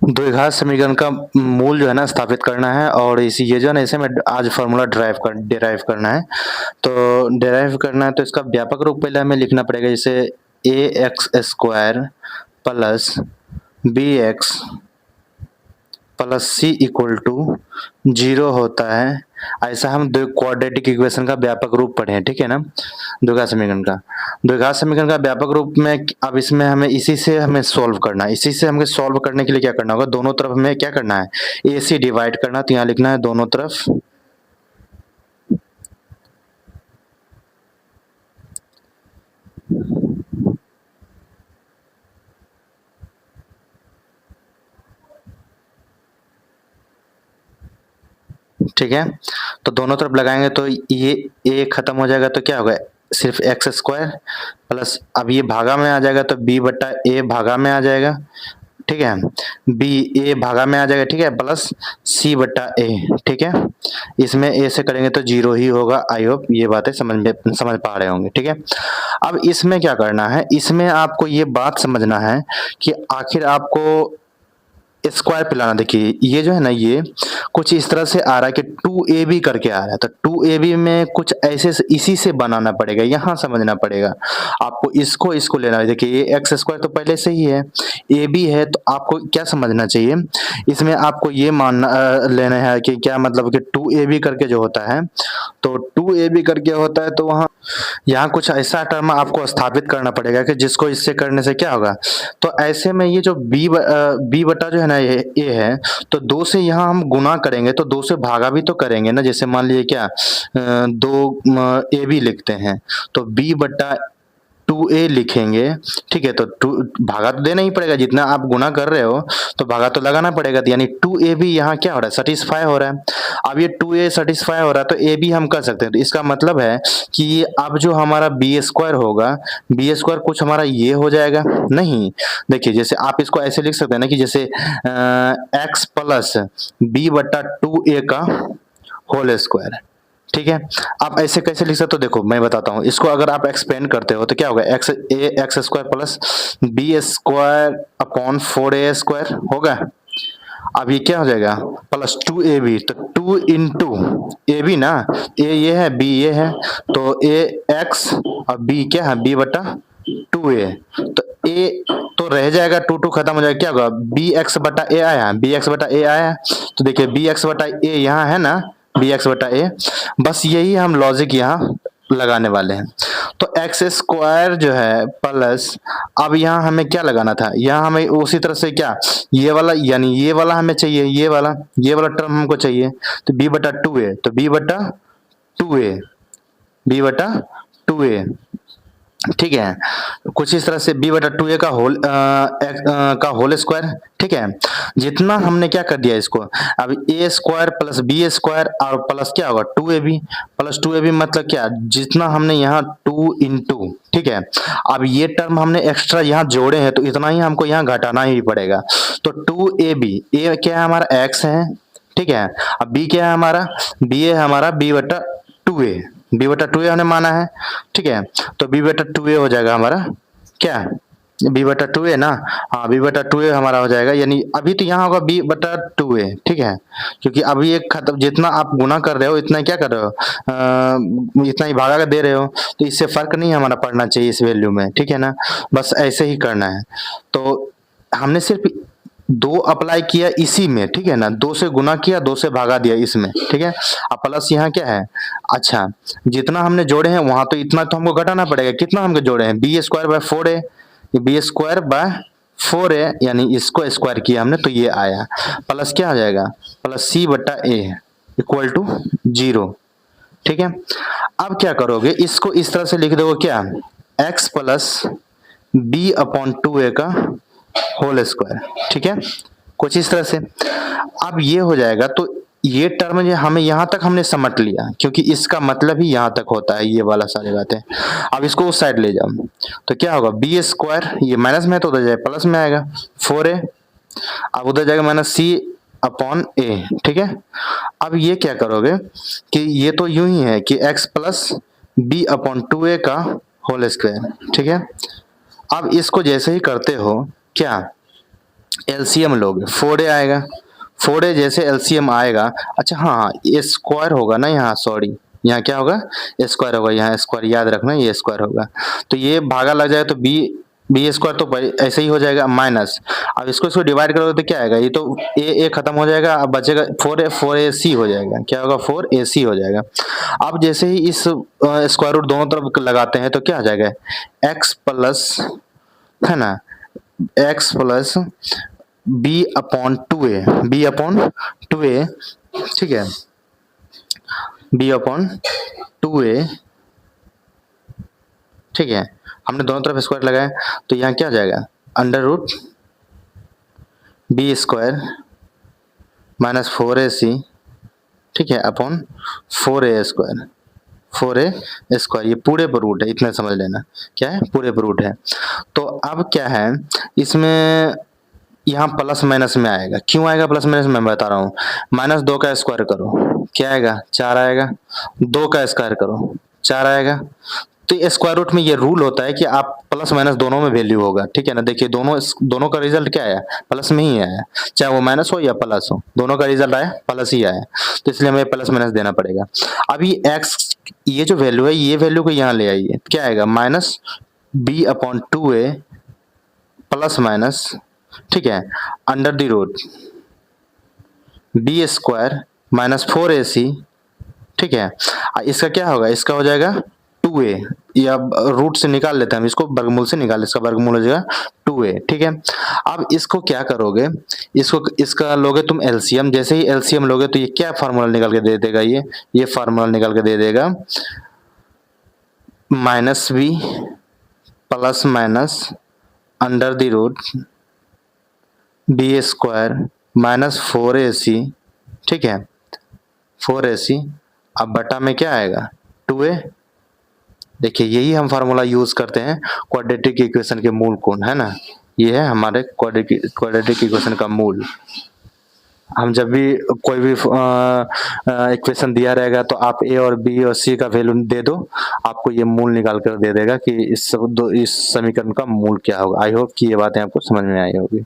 द्विघात समीकरण का मूल जो है ना स्थापित करना है और इसी ये जो है ना इसे में आज फॉर्मूला डिराइव करना है। तो डिराइव करना है तो इसका व्यापक रूप पहले हमें लिखना पड़ेगा, जैसे a x square plus b x plus c equal to 0 होता है। ऐसा हम दो क्वाड्रेटिक इक्वेशन का व्यापक रूप पढ़े हैं, ठीक है ना, द्विघात समीकरण का व्यापक रूप में। अब इसमें हमें इसी से हमें सॉल्व करना है। इसी से हमें सॉल्व करने के लिए क्या करना होगा, दोनों तरफ हमें क्या करना है, ए से डिवाइड करना। तो यहाँ लिखना है दोनों तरफ ठीक है। तो दोनों तरफ लगाएंगे तो ये ए खत्म हो जाएगा, तो क्या होगा, सिर्फ एक्स स्क्वायर प्लस, अब ये भागा में आ जाएगा तो बी बट्टा ए भागा में आ जाएगा, ठीक है, बी ए भागा में आ जाएगा, ठीक है, प्लस सी बट्टा ए, ठीक है। इसमें ए से करेंगे तो 0 ही होगा। आई होप ये बातें समझ पा रहे होंगे, ठीक है। अब इसमें क्या करना है, इसमें आपको ये बात समझना है कि आखिर आपको स्क्वायर पिलाना। देखिए ये जो है ना, ये कुछ इस तरह से आ रहा है कि 2ab करके आ रहा है, तो 2ab में कुछ ऐसे इसी से बनाना पड़ेगा, यहाँ समझना पड़ेगा आपको। इसको लेना है। देखिए ये एक्स स्क्वायर तो पहले से ही है, ab है, तो आपको क्या समझना चाहिए, इसमें आपको ये मानना लेना है कि क्या मतलब कि 2ab करके जो होता है, तो 2ab करके होता है, तो वहाँ यहाँ कुछ ऐसा टर्म आपको स्थापित करना पड़ेगा कि जिसको इससे करने से क्या होगा। तो ऐसे में ये जो बी बटा जो है ना ये है, तो 2 से यहाँ हम गुना करेंगे तो 2 से भागा भी तो करेंगे ना। जैसे मान लीजिए क्या 2 ए बी लिखते हैं, तो बी बटा 2a लिखेंगे, ठीक है। तो भागा तो देना ही पड़ेगा, जितना आप गुना कर रहे हो तो भागा तो लगाना पड़ेगा। तो यानी 2ab यहाँ क्या हो रहा है, सेटिस्फाई हो रहा है। अब ये 2a सेटिस्फाई हो रहा है तो ab हम कर सकते हैं। तो इसका मतलब है कि ये अब जो हमारा बी स्क्वायर होगा, बी स्क्वायर कुछ हमारा ये हो जाएगा नहीं। देखिए जैसे आप इसको ऐसे लिख सकते हैं ना कि जैसे एक्स प्लस बी बटा 2a का होल स्क्वायर, ठीक है। आप ऐसे कैसे लिख सकते हो, देखो मैं बताता हूँ इसको। अगर आप एक्सपेंड करते हो तो क्या होगा, x square plus b square upon 4a square होगा। अब ये क्या हो जाएगा, प्लस 2ab, तो 2 इंटू ए बी ना, ए ये है बी ये है, तो ए एक्स और बी क्या है, बी बटा 2a। तो ए तो रह जाएगा, 2 खत्म हो जाएगा, क्या होगा, बी एक्स बटा ए आया, बी एक्स बटा ए आया। तो देखिए बी एक्स बटा ए यहाँ है ना, बी एक्स बटा ए, बस यही हम लॉजिक यहाँ लगाने वाले हैं। तो एक्स स्क्वायर जो है प्लस, अब यहाँ हमें क्या लगाना था, यहाँ हमें उसी तरह से क्या, ये वाला यानी ये वाला हमें चाहिए, ये वाला टर्म हमको चाहिए। तो बी बटा 2a, तो बी बटा 2a, बी बटा 2a, ठीक है। कुछ इस तरह से बी बटा 2a का होल स्क्वायर, ठीक है। जितना हमने क्या कर दिया इसको, अब ए स्क्वायर प्लस बी स्क्वायर और प्लस क्या होगा 2ab, प्लस 2ab मतलब क्या, जितना हमने यहाँ 2 इंटू, ठीक है। अब ये टर्म हमने एक्स्ट्रा यहाँ जोड़े हैं तो इतना ही हमको यहाँ घटाना ही पड़ेगा। तो 2ab, ए क्या है हमारा x है, ठीक है। अब b क्या है हमारा, b है हमारा b बटा 2a, बी बटा 2a हमने माना है, ठीक है। तो बी बटा 2a हो जाएगा हमारा क्या, बी बटा 2a ना, हाँ बी बटा 2a हमारा हो जाएगा। यानी अभी तो यहाँ होगा बी बटा 2a, ठीक है, क्योंकि अभी एक खत्म, जितना आप गुना कर रहे हो इतना क्या कर रहे हो, इतना ही भागा कर दे रहे हो, तो इससे फर्क नहीं हमारा पड़ना चाहिए इस वैल्यू में, ठीक है ना। बस ऐसे ही करना है। तो हमने सिर्फ 2 अप्लाई किया इसी में, ठीक है ना, 2 से गुना किया, 2 से भागा दिया इसमें, ठीक है। अब प्लस यहाँ क्या है, अच्छा जितना हमने जोड़े हैं वहां तो इतना तो हमको घटाना पड़ेगा। कितना हमको जोड़े हैं, b square by 4a, b square by 4a, यानी इसको स्क्वायर किया हमने तो ये आया, प्लस क्या आ जाएगा, प्लस सी बट्टा ए इक्वल टू 0, ठीक है। अब क्या करोगे, इसको इस तरह से लिख दोगे क्या, x plus b upon 2a का होल स्क्वायर, ठीक है, कुछ इस तरह से। अब ये हो जाएगा, तो ये टर्म जो हमें यहां तक हमने समझ लिया, क्योंकि इसका मतलब ही यहां तक होता है ये वाला सारी बातें। अब इसको उस साइड ले जाओ तो क्या होगा, बी स्क्वायर, ये माइनस में है तो उधर जाए प्लस में आएगा 4a, अब उधर जाएगा माइनस सी अपॉन ए, ठीक है। अब ये क्या करोगे कि ये तो यूं ही है कि x plus b upon 2a का होल स्क्वायर, ठीक है। अब इसको जैसे ही करते हो क्या, एलसीएम लोगे 4a आएगा, 4a जैसे एलसीएम आएगा। अच्छा हाँ, ये स्क्वायर होगा ना यहाँ, सॉरी यहाँ क्या होगा, स्क्वायर होगा, यहाँ स्क्वायर याद रखना, ये स्क्वायर होगा। तो ये भागा लग जाए तो बी स्क्वायर तो ऐसे ही हो जाएगा माइनस। अब इसको डिवाइड करोगे तो क्या आएगा, ये तो ए खत्म हो जाएगा, अब बचेगा 4ac हो जाएगा। क्या होगा, 4ac हो जाएगा। अब जैसे ही इस स्क्वायर रूट दोनों तरफ लगाते हैं तो क्या आ जाएगा, एक्स प्लस, है ना, x plus b upon two a, ठीक है, बी अपॉन 2a, ठीक है। हमने दोनों तरफ स्क्वायर लगाया तो यहाँ क्या आ जाएगा, under root b square minus 4ac, ठीक है, upon 4a square, 4a square, ये पूरे पर रूट है, इतना समझ लेना, क्या है, पूरे पर रूट है। तो अब क्या है इसमें, यहाँ प्लस माइनस में आएगा, क्यों आएगा प्लस माइनस में, मैं बता रहा हूँ। -2 का स्क्वायर करो क्या आएगा, 4 आएगा, 2 का स्क्वायर करो 4 आएगा। तो ये स्क्वायर रूट में ये रूल होता है कि आप प्लस माइनस दोनों में वैल्यू होगा, ठीक है ना। देखिए दोनों का रिजल्ट क्या आया, प्लस में ही आया, चाहे वो माइनस हो या प्लस हो, दोनों का रिजल्ट आया प्लस ही आया, तो इसलिए हमें प्लस माइनस देना पड़ेगा। अब ये एक्स, ये जो वैल्यू है, ये वैल्यू को यहाँ ले आइए, क्या आएगा, -b/2a प्लस माइनस, ठीक है, under the root b square minus 4ac, ठीक है। इसका क्या होगा, इसका हो जाएगा 2a, या रूट से निकाल लेते हैं हम इसको, वर्गमूल से निकाल, इसका वर्गमूल हो जाएगा 2a, ठीक है। अब इसको क्या करोगे, इसका लोगे तुम एलसीएम, जैसे ही एलसीएम लोगे तो ये क्या फार्मूला निकाल के दे देगा, ये फार्मूला निकाल के दे देगा, -b plus minus under the root b square minus 4ac, ठीक है, 4ac, अब बटा में क्या आएगा, 2a। देखिए यही हम फार्मूला यूज करते हैं क्वाड्रेटिक इक्वेशन के मूल कौन है ना, ये है हमारे क्वाड्रेटिक इक्वेशन का मूल। हम जब भी कोई भी इक्वेशन दिया रहेगा तो आप ए और बी और सी का वैल्यू दे दो, आपको ये मूल निकाल कर दे देगा कि इस समीकरण का मूल क्या होगा। आई होप कि ये बातें आपको समझ में आई होगी।